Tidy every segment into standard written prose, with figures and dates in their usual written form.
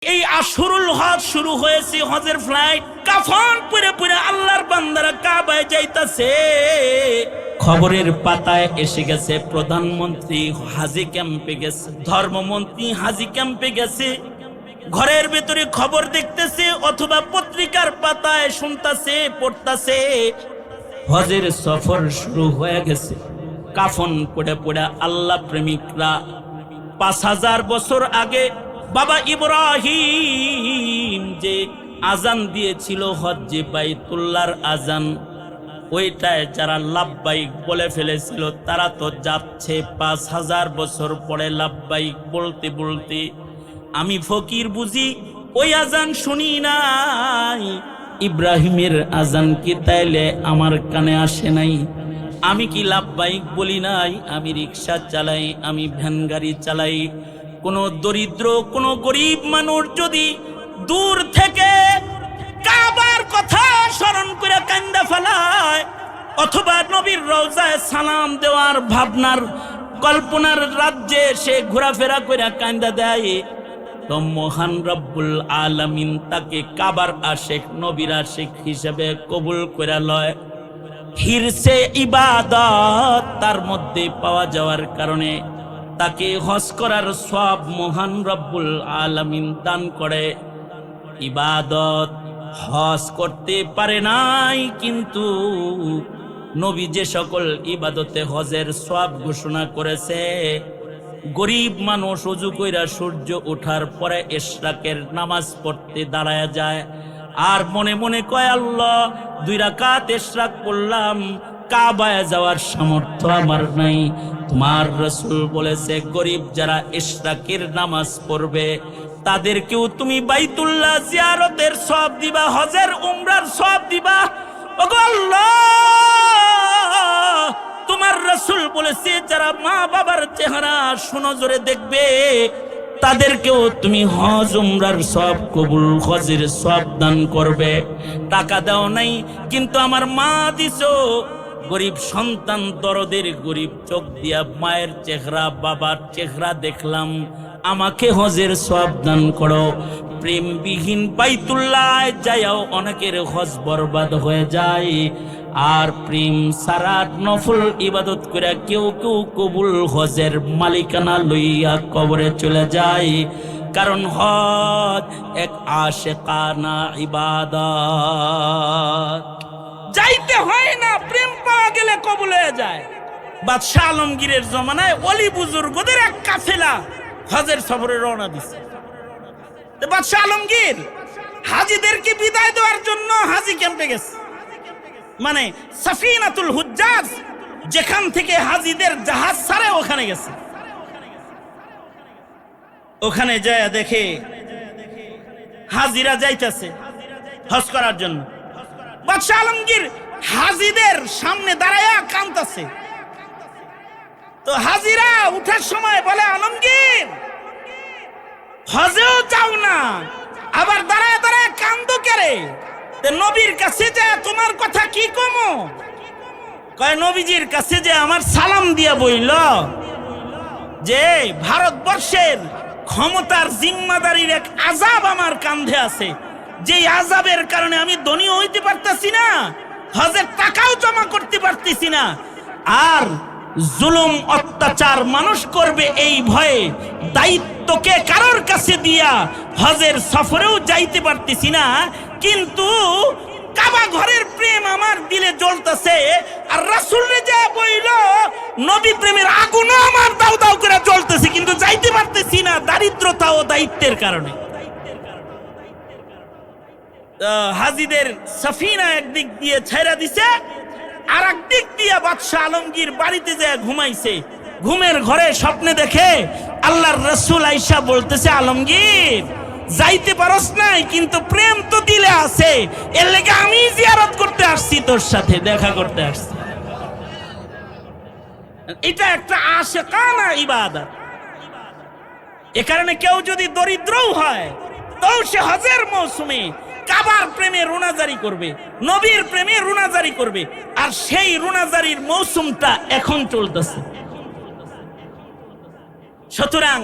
এই আশুরুল হজ শুরু হয়েছে, হজের ফ্লাইট কাফন পরে পরে আল্লাহর বান্দারা কাবায় যাইতাছে। খবরের পাতায় এসে গেছে প্রধানমন্ত্রী হাজি ক্যাম্পে গেছে, ধর্মমন্ত্রী হাজি ক্যাম্পে গেছে। ঘরের ভেতরে খবর দেখতেছে অথবা পত্রিকার পাতায় শুনতাছে, পড়তাছে হজের সফর শুরু হয়ে গেছে। কাফন পড়ে পড়ে আল্লাহ প্রেমিকরা ৫,০০০ বছর আগে বাবা ইব্রাহিম যে আজান দিয়েছিল হজ্জে বাইতুল্লাহর আজান, ওইটায় যারা লাব্বাইক বলে ফেলেছিল তারা তো যাচ্ছে ৫,০০০ বছর পরে লাব্বাইক বলতে বলতে। আমি ফকির বুঝি ওই আজান শুনি নাই, ইব্রাহিমের আজান কি তাইলে আমার কানে আসে নাই? আমি কি লাব্বাইক বলি নাই? আমি রিক্সা চালাই, আমি ভ্যান গাড়ি চালাই। কোনো দরিদ্র কোনো গরিব মানুষ যদি দূর থেকে কাবার কথা স্মরণ করে কান্দা ফেলায় অথবা নবীর রওজায় সালাম দেওয়ার ভাবনার কল্পনার রাজ্যে সে ঘোরাফেরা করে কান্দা দেয়, তো মহান রব্বুল আলামিন তাকে কাবার আশেক নবীর আশেক হিসেবে কবুল করে লয়। হিরসে ইবাদত তার মধ্যে পাওয়া যাওয়ার কারণে তাকে হজ করার সব মহান রব্বুল আলামিন দান করে। ইবাদত হজ করতে পারে নাই, কিন্তু নবী যে সকল ইবাদতে হজের সব ঘোষণা করেছে, গরিব মানুষ ওযু কইরা সূর্য ওঠার পরে ইশরাকের নামাজ পড়তে দাঁড়ায় যায় আর মনে মনে কয় আল্লাহ ২ রাকাত ইশরাক পড়লাম, কাবায় যাওয়ার সামর্থ্য আমার নাই। তোমার রাসূল বলেছে গরিব যারা ইশরাকের নামাজ পড়বে তাদেরকেও তুমি বাইতুল্লাহ জিয়ারতের সওয়াব দিবা, হজের উমরার সওয়াব দিবা। ওগো আল্লাহ, তোমার রাসূল বলেছে যারা মা বাবার চেহারা সুনজরে দেখবে তাদেরকেও তুমি হজ উমরার সওয়াব কবুল, হজের সওয়াব দান করবে। টাকা দাও নাই কিন্তু আমার মা দিছো, গরিব সন্তান দরদের গরিব চোখ দিয়া মায়ের চেহারা বাবার চেহারা দেখলাম, আমাকে হজের সওয়াব দান করো। প্রেমবিহীন বাইতুল্লাহ যায়ও অনেকের হজ বরবাদ হয়ে যায়, আর প্রেম সারা নফল ইবাদত করে কেউ কেউ কবুল হজের মালিকানা লইয়া কবরে চলে যায়। কারণ হজ এক আশিকানা ইবাদত, যাইতে হয় না, প্রেম পাওয়া গেলে কবুল হয়ে যায়। বাদশাহ আলমগীরের জমানায় ওলি বুজুর্গদের এক কাফেলা হজের সফরে রওনা দিছে। বাদশাহ আলমগীর হাজীদেরকে বিদায় দেওয়ার জন্য হাজী ক্যাম্পে গেছে, মানে সাফিনাতুল হুজ্জাজ যেখান থেকে হাজীদের জাহাজ ছাড়ে ওখানে গেছে। ওখানে যায় দেখে হাজীরা যাইতেছে হজ করার জন্য। বাদশাহ আলমগীর হাজীদের সামনে দাঁড়ায়া কাঁদতেছে। তো হাজীরা উঠার সময় বলে, আলমগীর হজেও যাও না, আবার দাঁড়ায় দাঁড়ায় কান্দো কেরে? নবীর কাছে যায় তোমার কথা কি কমো? কয় নবীজির কাছে যে আমার সালাম দিয়া বইল যে ভারতবর্ষের ক্ষমতার জিম্মাদারির এক আযাব আমার কাঁধে আছে, যে আযাবের কারণে আমি ধনী হইতে পারতাছি না, হজের টাকাও জমা করতে পারতেছি না, আর জুলুম অত্যাচার মানুষ করবে এই ভয়ে দায়িত্বকে কারোর কাছে দিয়া হজের সফরেও যাইতে পারতেছি না। কিন্তু কাবা ঘরের প্রেম আমার দিলে জ্বলতেছে, আর রাসূলরে যা বইল নবী প্রেমের আগুনও আমার দাউ দাউ করে জ্বলতেছে, কিন্তু যাইতে পারতেছি না দারিদ্রতা ও দায়িত্বের কারণে। হাজীদের সাফিনা একদিক দিয়ে ছেড়ে দিছে, আর একদিক দিয়ে বাদশাহ আলমগীর বাড়িতে যায় ঘুমাইছে। ঘুমের ঘরে স্বপ্নে দেখে আল্লাহর রাসূল আয়েশা বলতেছে, আলমগীর যাইতে পারস নাই, কিন্তু প্রেম তো দিলে আছে, এর লেগে আমি জিয়ারত করতে আসছি, তোর সাথে দেখা করতে আসছি। এটা একটা আশিকানা ইবাদত। এ কারণে কেউ যদি দরিদ্রও হয় তো সে হজের মৌসুমে কাবার প্রেমে রুনাজারি করবে, নবীর প্রেমে রুনাজারি করবে, আর সেই রুনাজারির মৌসুমটা এখন চলতেছে। সুতরাং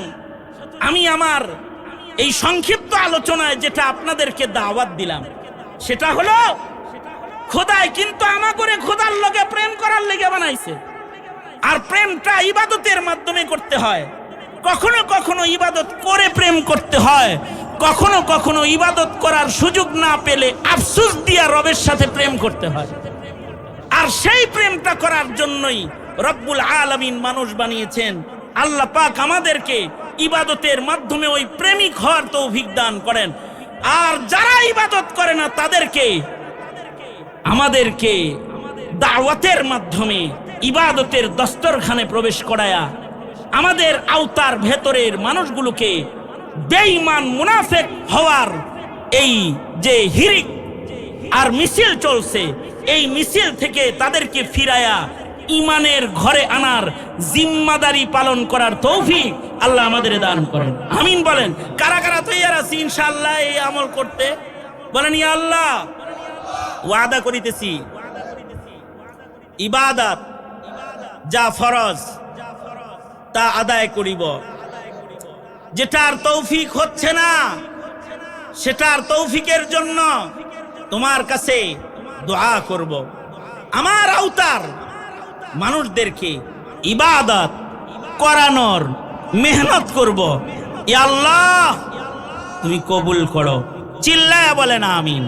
আমি আমার এই সংক্ষিপ্ত আলোচনায় যেটা আপনাদেরকে দাওয়াত দিলাম সেটা হলো খোদাই কিন্তু আমাকে খোদার লগে প্রেম করার লেগে বানাইছে, আর প্রেমটা ইবাদতের মাধ্যমে করতে হয়। কখনো কখনো ইবাদত করে প্রেম করতে হয়, কখনো কখনো ইবাদত করার সুযোগ না পেলে আফসোস দিয়া রবের সাথে প্রেম করতে হয়। আর সেই প্রেমটা করার জন্যই রব্বুল আলামিন মানুষ বানিয়েছেন। আল্লাহ পাক আমাদেরকে ইবাদতের মাধ্যমে ওই প্রেমিক হওয়ার তৌফিক দান করেন। আর যারা ইবাদত করে না তাদেরকে আমাদেরকে দাওয়াতের মাধ্যমে ইবাদতের দস্তরখানে প্রবেশ করায়া আমাদের আওতার ভেতরের মানুষগুলোকে বেঈমান মুনাফিক হওয়ার এই যে হিরিক আর মিছিল চলছে, এই মিছিল থেকে তাদেরকে ফিরায়া ইমানের ঘরে আনার জিম্মাদারি পালন করার তৌফিক আল্লাহ আমাদের দান করেন। আমিন বলেন। কারা কারা তৈয়ার আছি ইনশাআল্লাহ এই আমল করতে? বলেন ইয়া আল্লাহ। ওয়াদা করিতেছি ইবাদত যা ফরজ তা আদায় করিব, যেটার তৌফিক হচ্ছে না সেটার তৌফিকের জন্য তোমার কাছে দোয়া করব। আমার আওতার মানুষদেরকে ইবাদত করানোর মেহনত করব। ইয়া আল্লাহ তুমি কবুল করো। চিল্লায়া বলেন আমিন।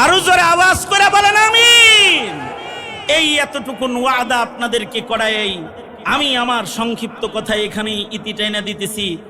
আরো জোরে আওয়াজ করে বলেন আমিন। এই এতটুকুন ওয়াদা আপনাদেরকে করাই আমি আমার সংক্ষিপ্ত কথা এখানেই ইতি টেনে দিতেছি।